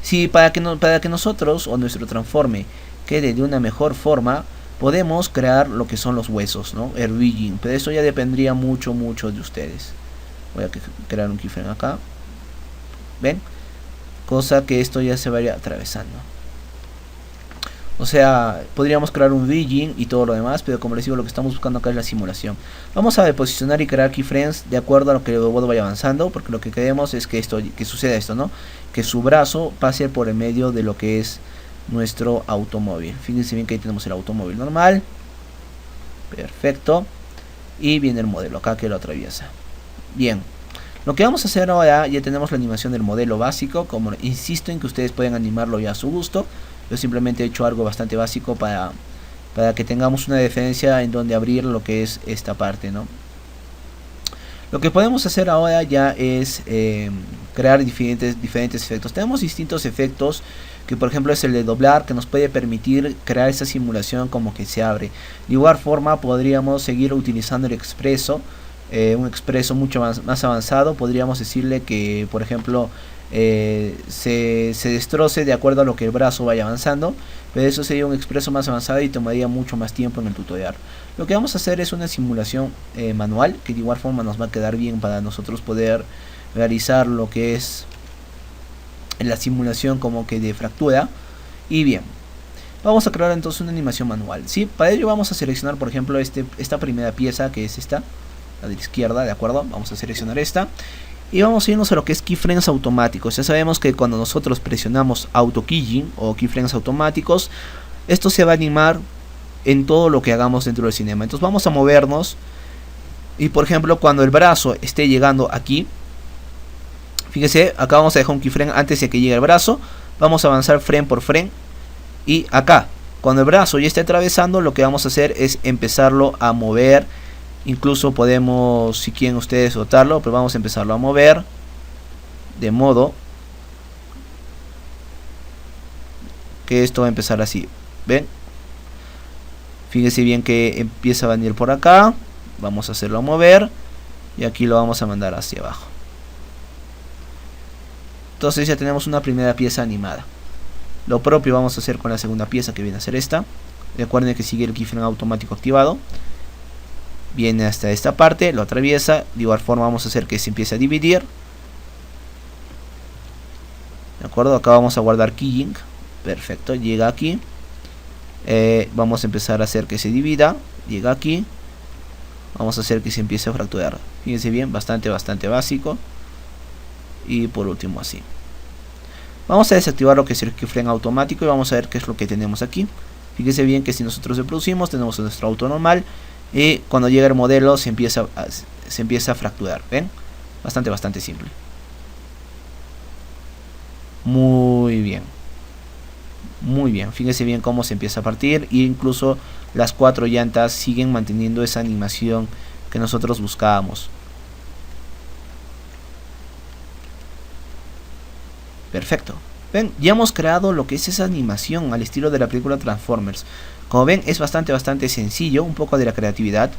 Si para que nosotros o nuestro transforme quede de una mejor forma, podemos crear lo que son los huesos, ¿no? El rigging, pero eso ya dependería mucho de ustedes. Voy a crear un keyframe acá. ¿Ven? Cosa que esto ya se vaya atravesando. O sea, podríamos crear un rigging y todo lo demás, pero como les digo, lo que estamos buscando acá es la simulación. Vamos a reposicionar y crear keyframes de acuerdo a lo que el robot vaya avanzando, porque lo que queremos es que suceda esto, ¿no? Que su brazo pase por el medio de lo que es nuestro automóvil. Fíjense bien que ahí tenemos el automóvil normal. Perfecto. Y viene el modelo acá que lo atraviesa. Bien. Lo que vamos a hacer ahora, ya tenemos la animación del modelo básico. Como insisto en que ustedes pueden animarlo ya a su gusto. Yo simplemente he hecho algo bastante básico para que tengamos una referencia en donde abrir lo que es esta parte, ¿no? Lo que podemos hacer ahora ya es crear diferentes efectos. Tenemos distintos efectos, que por ejemplo es el de doblar, que nos puede permitir crear esa simulación como que se abre. De igual forma podríamos seguir utilizando el expreso, un expreso mucho más avanzado. Podríamos decirle que por ejemplo se destroce de acuerdo a lo que el brazo vaya avanzando, pero eso sería un expreso más avanzado y tomaría mucho más tiempo en el tutorial. Lo que vamos a hacer es una simulación manual, que de igual forma nos va a quedar bien para nosotros poder realizar lo que es la simulación como que de fractura. Y bien, vamos a crear entonces una animación manual, ¿sí? Para ello vamos a seleccionar por ejemplo esta primera pieza, que es esta, la de la izquierda, ¿de acuerdo? Vamos a seleccionar esta. Y vamos a irnos a lo que es keyframes automáticos. Ya sabemos que cuando nosotros presionamos auto keying o keyframes automáticos, esto se va a animar en todo lo que hagamos dentro del cinema. Entonces vamos a movernos. Y por ejemplo, cuando el brazo esté llegando aquí, fíjese, acá vamos a dejar un keyframe antes de que llegue el brazo. Vamos a avanzar frame por frame. Y acá, cuando el brazo ya esté atravesando, lo que vamos a hacer es empezarlo a mover. Incluso podemos, si quieren ustedes, rotarlo, pero vamos a empezarlo a mover de modo que esto va a empezar así. ¿Ven? Fíjense bien que empieza a venir por acá. Vamos a hacerlo mover y aquí lo vamos a mandar hacia abajo. Entonces ya tenemos una primera pieza animada. Lo propio vamos a hacer con la segunda pieza, que viene a ser esta. Recuerden que sigue el keyframe automático activado. Viene hasta esta parte, lo atraviesa. De igual forma vamos a hacer que se empiece a dividir. De acuerdo, acá vamos a guardar keying. Perfecto, llega aquí. Vamos a empezar a hacer que se divida. Llega aquí. Vamos a hacer que se empiece a fracturar. Fíjense bien, bastante básico. Y por último así. Vamos a desactivar lo que es el keyframe automático y vamos a ver qué es lo que tenemos aquí. Fíjese bien que si nosotros reproducimos, tenemos nuestro auto normal y cuando llega el modelo se empieza a fracturar. ¿Ven? Bastante simple. Muy bien. Muy bien, fíjese bien cómo se empieza a partir e incluso las 4 llantas siguen manteniendo esa animación que nosotros buscábamos. Perfecto. Ven, ya hemos creado lo que es esa animación al estilo de la película Transformers. Como ven, es bastante sencillo, un poco de la creatividad.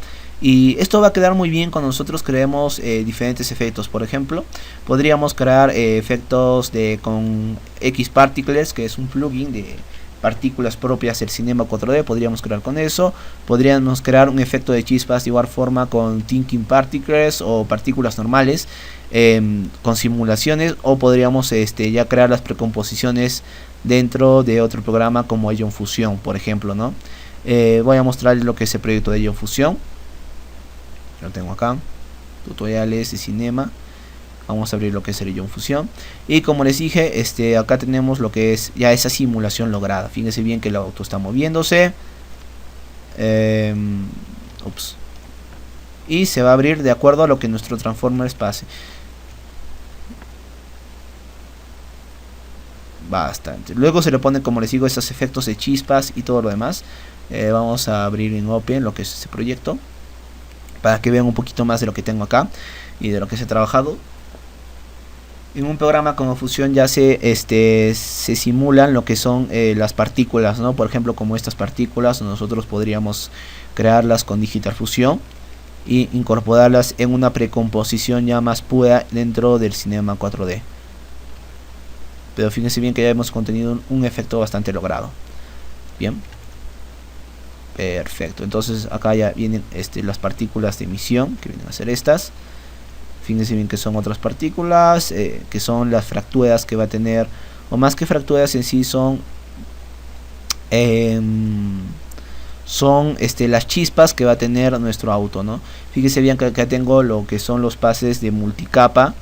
Y esto va a quedar muy bien cuando nosotros creemos diferentes efectos. Por ejemplo, podríamos crear efectos con X-Particles, que es un plugin de partículas propias del Cinema 4D. Podríamos crear con eso. Podríamos crear un efecto de chispas de igual forma con Thinking Particles o partículas normales. Con simulaciones, o podríamos ya crear las precomposiciones dentro de otro programa como Ion Fusion, por ejemplo, ¿no? Voy a mostrarles lo que es el proyecto de Ion Fusion. Lo tengo acá, tutoriales de cinema. Vamos a abrir lo que es el Ion Fusion y como les dije, acá tenemos lo que es ya esa simulación lograda. Fíjense bien que el auto está moviéndose. Ups. Y se va a abrir de acuerdo a lo que nuestro Transformers pase. Bastante. Luego se le pone, como les digo, esos efectos de chispas y todo lo demás. Vamos a abrir en Open lo que es este proyecto para que vean un poquito más de lo que tengo acá y de lo que se ha trabajado. En un programa como Fusion ya se simulan lo que son las partículas, ¿no? Por ejemplo, como estas partículas, nosotros podríamos crearlas con Digital Fusion y incorporarlas en una precomposición ya más pura dentro del Cinema 4D. Pero fíjense bien que ya hemos contenido un efecto bastante logrado. Bien. Perfecto. Entonces acá ya vienen las partículas de emisión, que vienen a ser estas. Fíjense bien que son otras partículas, que son las fracturas que va a tener, o más que fracturas en sí son las chispas que va a tener nuestro auto, ¿no? Fíjense bien que acá tengo lo que son los pases de multicapa,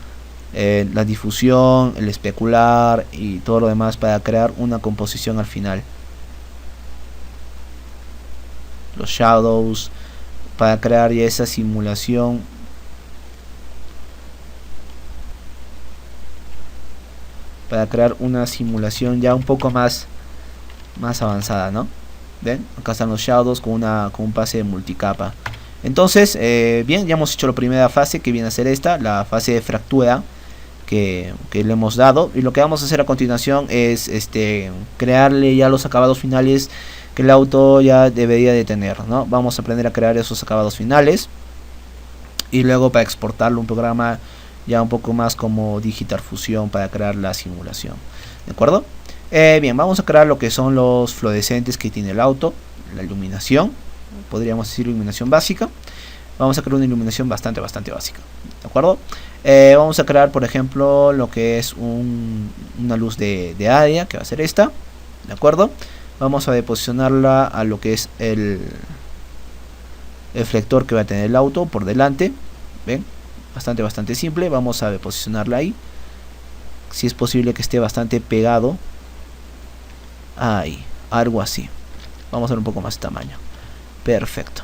la difusión, el especular y todo lo demás para crear una composición al final. Los shadows para crear ya esa simulación. Para crear una simulación ya un poco más avanzada, ¿no? ¿Ven? Acá están los shadows con un pase de multicapa. Entonces, bien, ya hemos hecho la primera fase, que viene a ser esta, la fase de fractura que le hemos dado. Y lo que vamos a hacer a continuación es crearle ya los acabados finales que el auto ya debería de tener, ¿no? Vamos a aprender a crear esos acabados finales y luego para exportarlo a un programa ya un poco más como Digital Fusion para crear la simulación, ¿de acuerdo? Bien, vamos a crear lo que son los fluorescentes que tiene el auto, la iluminación, podríamos decir iluminación básica. Vamos a crear una iluminación bastante básica, ¿de acuerdo? Vamos a crear, por ejemplo, lo que es una luz de área, que va a ser esta, ¿de acuerdo? Vamos a deposicionarla a lo que es el flector que va a tener el auto por delante. ¿Ven? Bastante simple. Vamos a deposicionarla ahí. Si es posible que esté bastante pegado. Ahí, algo así. Vamos a ver un poco más de tamaño. Perfecto.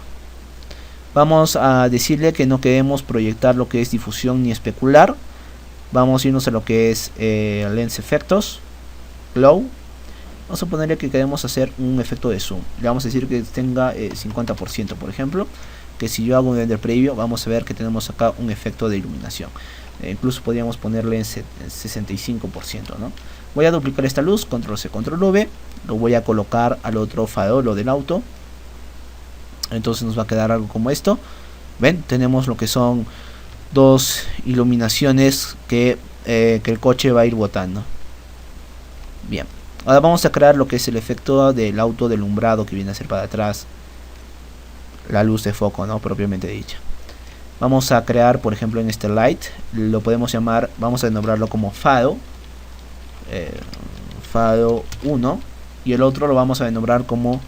Vamos a decirle que no queremos proyectar lo que es difusión ni especular. Vamos a irnos a lo que es Lens Effectos, Glow. Vamos a ponerle que queremos hacer un efecto de zoom. Le vamos a decir que tenga 50%, por ejemplo. Que si yo hago un render previo, vamos a ver que tenemos acá un efecto de iluminación. Incluso podríamos ponerle en 65%, ¿no? Voy a duplicar esta luz, control C, control V. Lo voy a colocar al otro farolo del auto. Entonces nos va a quedar algo como esto. Ven, tenemos lo que son dos iluminaciones que el coche va a ir botando. Bien, ahora vamos a crear lo que es el efecto del auto delumbrado, que viene a ser para atrás la luz de foco, ¿no? Propiamente dicha. Vamos a crear, por ejemplo, en este light, lo podemos llamar, vamos a nombrarlo como faro, faro 1, y el otro lo vamos a nombrar como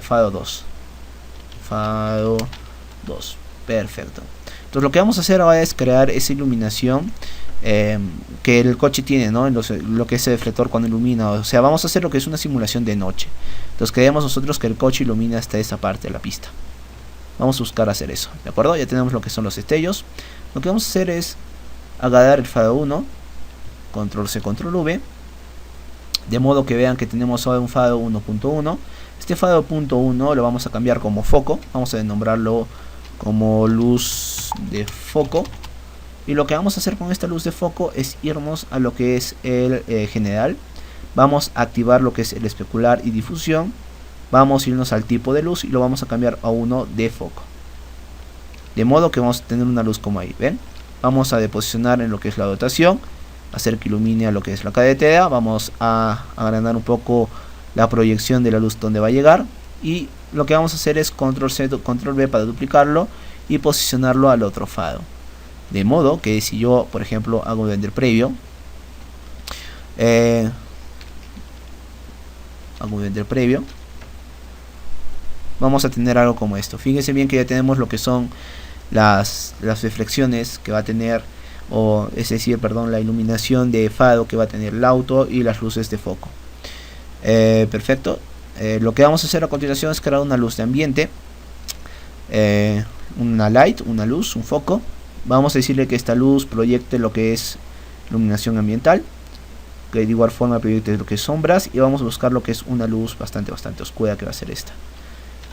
faro 2. Faro 2. Perfecto. Entonces lo que vamos a hacer ahora es crear esa iluminación que el coche tiene, ¿no? Lo que es el reflector cuando ilumina. O sea, vamos a hacer lo que es una simulación de noche. Entonces queremos nosotros que el coche ilumine hasta esa parte de la pista. Vamos a buscar hacer eso, ¿de acuerdo? Ya tenemos lo que son los destellos. Lo que vamos a hacer es agarrar el faro 1, control C, control V, de modo que vean que tenemos ahora un faro 1.1. Este faro 1.1 lo vamos a cambiar como foco, vamos a nombrarlo como luz de foco. Y lo que vamos a hacer con esta luz de foco es irnos a lo que es el general. Vamos a activar lo que es el especular y difusión. Vamos a irnos al tipo de luz y lo vamos a cambiar a 1 de foco. De modo que vamos a tener una luz como ahí, ¿ven? Vamos a deposicionar en lo que es la dotación, hacer que ilumine a lo que es la carretera. Vamos a agrandar un poco la proyección de la luz donde va a llegar. Y lo que vamos a hacer es control C, control V para duplicarlo y posicionarlo al otro faro. De modo que si yo, por ejemplo, hago un render previo, vamos a tener algo como esto. Fíjense bien que ya tenemos lo que son las reflexiones que va a tener, o es decir, perdón, la iluminación de faro que va a tener el auto y las luces de foco. Perfecto. Lo que vamos a hacer a continuación es crear una luz de ambiente, una light, una luz, un foco. Vamos a decirle que esta luz proyecte lo que es iluminación ambiental, que de igual forma proyecte lo que es sombras, y vamos a buscar lo que es una luz bastante oscura, que va a ser esta,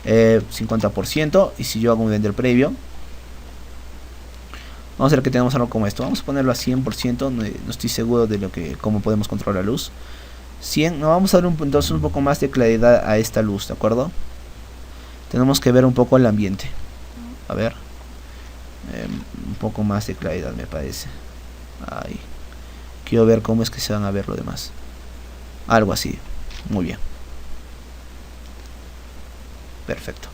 50%. Y si yo hago un render previo, vamos a ver que tenemos algo como esto. Vamos a ponerlo a 100%, no estoy seguro de cómo podemos controlar la luz. 100, no, vamos a dar entonces un poco más de claridad a esta luz, ¿de acuerdo? Tenemos que ver un poco el ambiente. A ver, un poco más de claridad me parece. Ahí. Quiero ver cómo es que se van a ver lo demás. Algo así. Muy bien. Perfecto.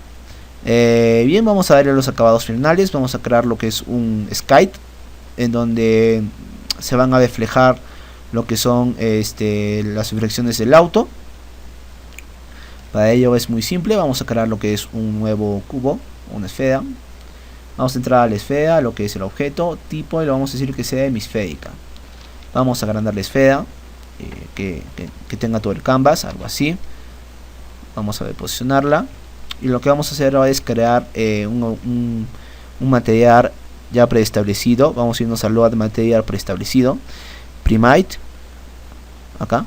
Bien, vamos a darle los acabados finales. Vamos a crear lo que es un skite, en donde se van a reflejar lo que son las reflexiones del auto. Para ello es muy simple. Vamos a crear lo que es un nuevo cubo, una esfera. Vamos a entrar a la esfera, lo que es el objeto, tipo, y le vamos a decir que sea hemisférica. Vamos a agrandar la esfera, que tenga todo el canvas, algo así. Vamos a posicionarla. Y lo que vamos a hacer ahora es crear un material ya preestablecido. Vamos a irnos al load material preestablecido. Primite. Acá.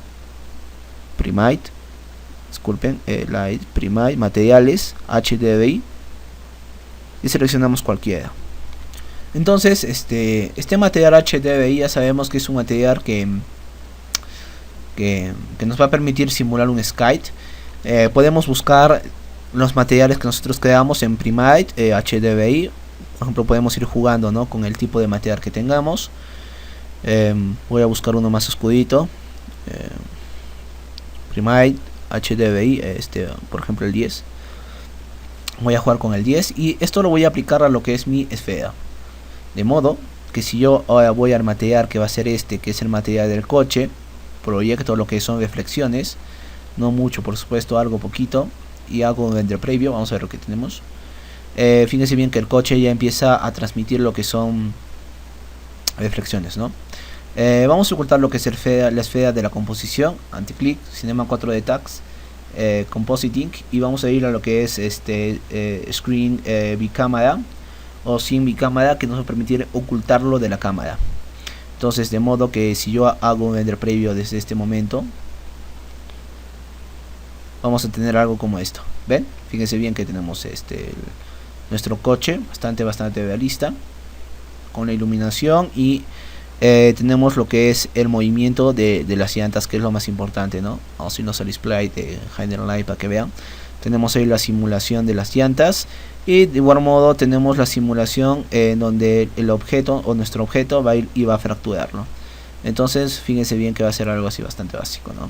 Primite. Disculpen. Light. Primite. Materiales. HDBI. Y seleccionamos cualquiera. Entonces este material HDBI ya sabemos que es un material que nos va a permitir simular un skite. Podemos buscar los materiales que nosotros creamos en Primite, HDBI. Por ejemplo, podemos ir jugando, ¿no?, con el tipo de material que tengamos. Voy a buscar uno más oscurito. Primite, HDBI, por ejemplo el 10. Voy a jugar con el 10 y esto lo voy a aplicar a lo que es mi esfera. De modo que si yo ahora voy al material que va a ser que es el material del coche, proyecto lo que son reflexiones, no mucho, por supuesto, algo poquito, y hago un render previo. Vamos a ver lo que tenemos. Fíjense bien que el coche ya empieza a transmitir lo que son reflexiones, ¿no? Vamos a ocultar lo que es la esfera de la composición, anti-click, Cinema 4D Tags, Compositing, y vamos a ir a lo que es Screen Bicámara o sin bicámara, que nos va a permitir ocultarlo de la cámara. Entonces, de modo que si yo hago un render previo desde este momento, vamos a tener algo como esto. ¿Ven? Fíjense bien que tenemos nuestro coche bastante realista, con la iluminación, y tenemos lo que es el movimiento de las llantas, que es lo más importante, ¿no? Vamos a irnos al display de General Light para que vean. Tenemos ahí la simulación de las llantas, y de igual modo tenemos la simulación en donde el objeto o nuestro objeto va a ir y va a fracturarlo. Entonces fíjense bien que va a ser algo así bastante básico, ¿no?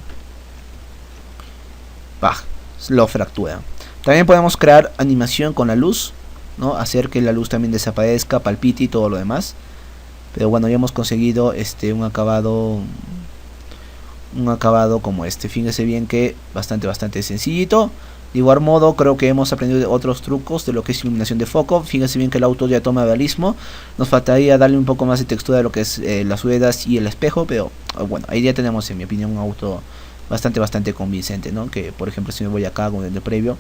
Lo fractura. También podemos crear animación con la luz, ¿no? Hacer que la luz también desaparezca, palpite y todo lo demás. Pero bueno, ya hemos conseguido un acabado como este. Fíjense bien que bastante sencillito. De igual modo, creo que hemos aprendido otros trucos de lo que es iluminación de foco. Fíjense bien que el auto ya toma realismo. Nos faltaría darle un poco más de textura de lo que es las ruedas y el espejo, pero bueno, ahí ya tenemos, en mi opinión, un auto bastante convincente, ¿no? Que por ejemplo, si me voy acá con el previo,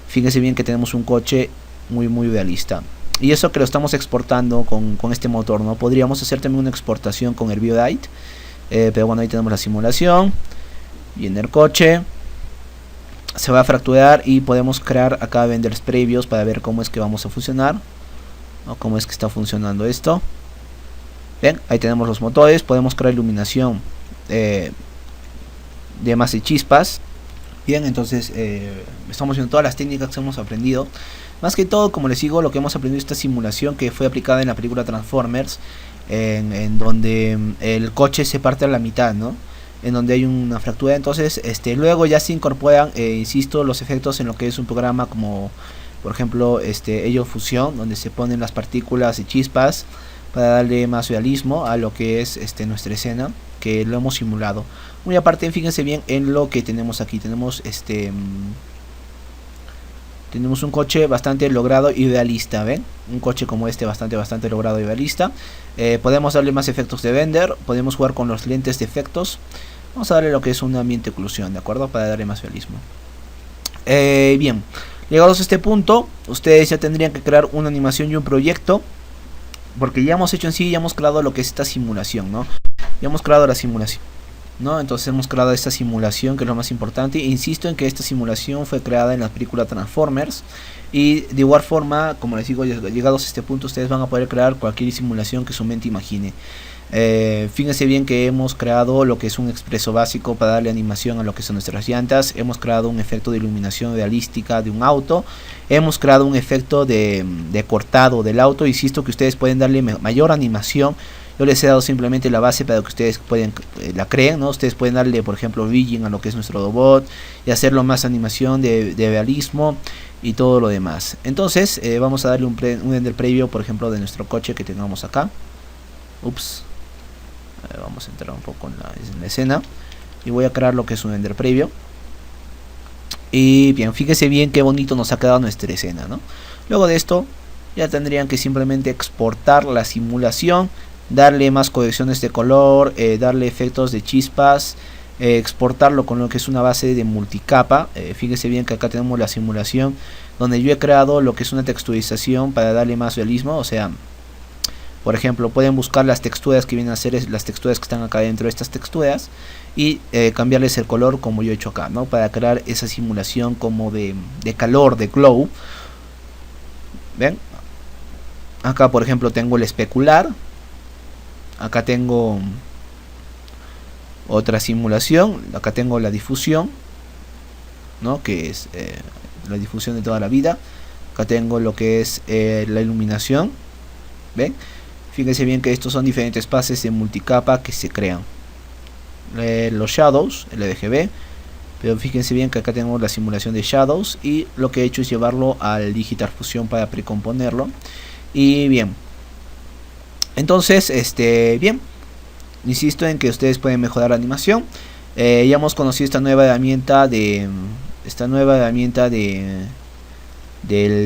fíjense bien que tenemos un coche muy realista. Y eso que lo estamos exportando con este motor, ¿no? Podríamos hacer también una exportación con el Biodite, pero bueno, ahí tenemos la simulación. Viene el coche, se va a fracturar y podemos crear acá vendors previos para ver cómo es que vamos a funcionar, ¿no? Cómo es que está funcionando esto. Bien, ahí tenemos los motores. Podemos crear iluminación de más de chispas. Bien, entonces estamos viendo todas las técnicas que hemos aprendido. Más que todo, como les digo, lo que hemos aprendido esta simulación que fue aplicada en la película Transformers, en donde el coche se parte a la mitad, ¿no? En donde hay una fractura. Entonces luego ya se incorporan, insisto, los efectos en lo que es un programa como por ejemplo Age Fusion, donde se ponen las partículas y chispas para darle más realismo a lo que es nuestra escena, que lo hemos simulado. Muy aparte, fíjense bien en lo que tenemos aquí. Tenemos tenemos un coche bastante logrado y realista, ¿ven? Un coche como este bastante logrado y realista. Podemos darle más efectos de render, podemos jugar con los lentes de efectos. Vamos a darle lo que es un ambiente oclusión, ¿de acuerdo? Para darle más realismo. Bien, llegados a este punto, ustedes ya tendrían que crear una animación y un proyecto, porque ya hemos hecho en sí, ya hemos creado lo que es esta simulación, ¿no? Ya hemos creado la simulación, ¿no? Entonces hemos creado esta simulación, que es lo más importante. Insisto en que esta simulación fue creada en la película Transformers. Y de igual forma, como les digo, llegados a este punto, ustedes van a poder crear cualquier simulación que su mente imagine. Fíjense bien que hemos creado lo que es un expreso básico para darle animación a lo que son nuestras llantas. Hemos creado un efecto de iluminación realística de un auto. Hemos creado un efecto de cortado del auto. Insisto que ustedes pueden darle mayor animación. Yo les he dado simplemente la base para que ustedes la creen, ¿no? Ustedes pueden darle, por ejemplo, rigging a lo que es nuestro robot y hacerlo más animación de realismo y todo lo demás. Entonces vamos a darle un render previo, por ejemplo, de nuestro coche que tengamos acá. Ups. Vamos a entrar un poco en la escena y voy a crear lo que es un render previo. Y bien, fíjese bien qué bonito nos ha quedado nuestra escena, ¿no? Luego de esto ya tendrían que simplemente exportar la simulación, darle más correcciones de color, darle efectos de chispas, exportarlo con lo que es una base de multicapa. Fíjese bien que acá tenemos la simulación donde yo he creado lo que es una texturización para darle más realismo. O sea, por ejemplo, pueden buscar las texturas que vienen a ser las texturas que están acá dentro de estas texturas y cambiarles el color como yo he hecho acá, ¿no? Para crear esa simulación como de calor, de glow. ¿Ven? Acá por ejemplo tengo el especular. Acá tengo otra simulación. Acá tengo la difusión, ¿no? Que es la difusión de toda la vida. Acá tengo lo que es la iluminación. ¿Ven? Fíjense bien que estos son diferentes pases de multicapa que se crean. Los shadows, el RGB. Pero fíjense bien que acá tengo la simulación de shadows. Y lo que he hecho es llevarlo al Digital Fusion para precomponerlo. Y bien. Entonces, bien. Insisto en que ustedes pueden mejorar la animación. Ya hemos conocido esta nueva herramienta del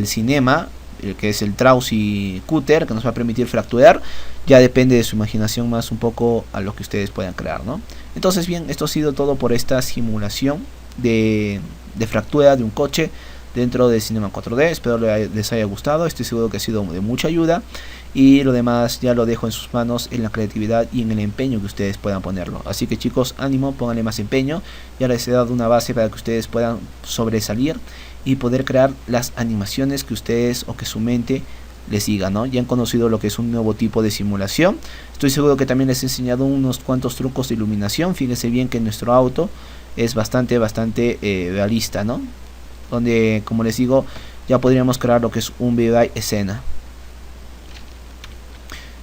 cinema, el que es el Trausi Cutter, que nos va a permitir fracturar. Ya depende de su imaginación más un poco a lo que ustedes puedan crear, ¿no? Entonces bien, esto ha sido todo por esta simulación de fractura de un coche dentro de Cinema 4D. Espero les haya gustado, estoy seguro que ha sido de mucha ayuda. Y lo demás ya lo dejo en sus manos, en la creatividad y en el empeño que ustedes puedan ponerlo. Así que chicos, ánimo, pónganle más empeño. Ya les he dado una base para que ustedes puedan sobresalir y poder crear las animaciones que ustedes o que su mente les diga, ¿no? Ya han conocido lo que es un nuevo tipo de simulación. Estoy seguro que también les he enseñado unos cuantos trucos de iluminación. Fíjense bien que nuestro auto es bastante realista, ¿no? Donde, como les digo, ya podríamos crear lo que es un VI escena.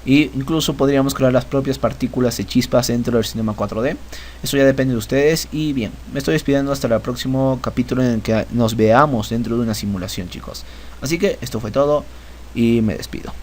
Y incluso podríamos crear las propias partículas de chispas dentro del Cinema 4D. Eso ya depende de ustedes. Y bien, me estoy despidiendo hasta el próximo capítulo en el que nos veamos dentro de una simulación, chicos. Así que esto fue todo y me despido.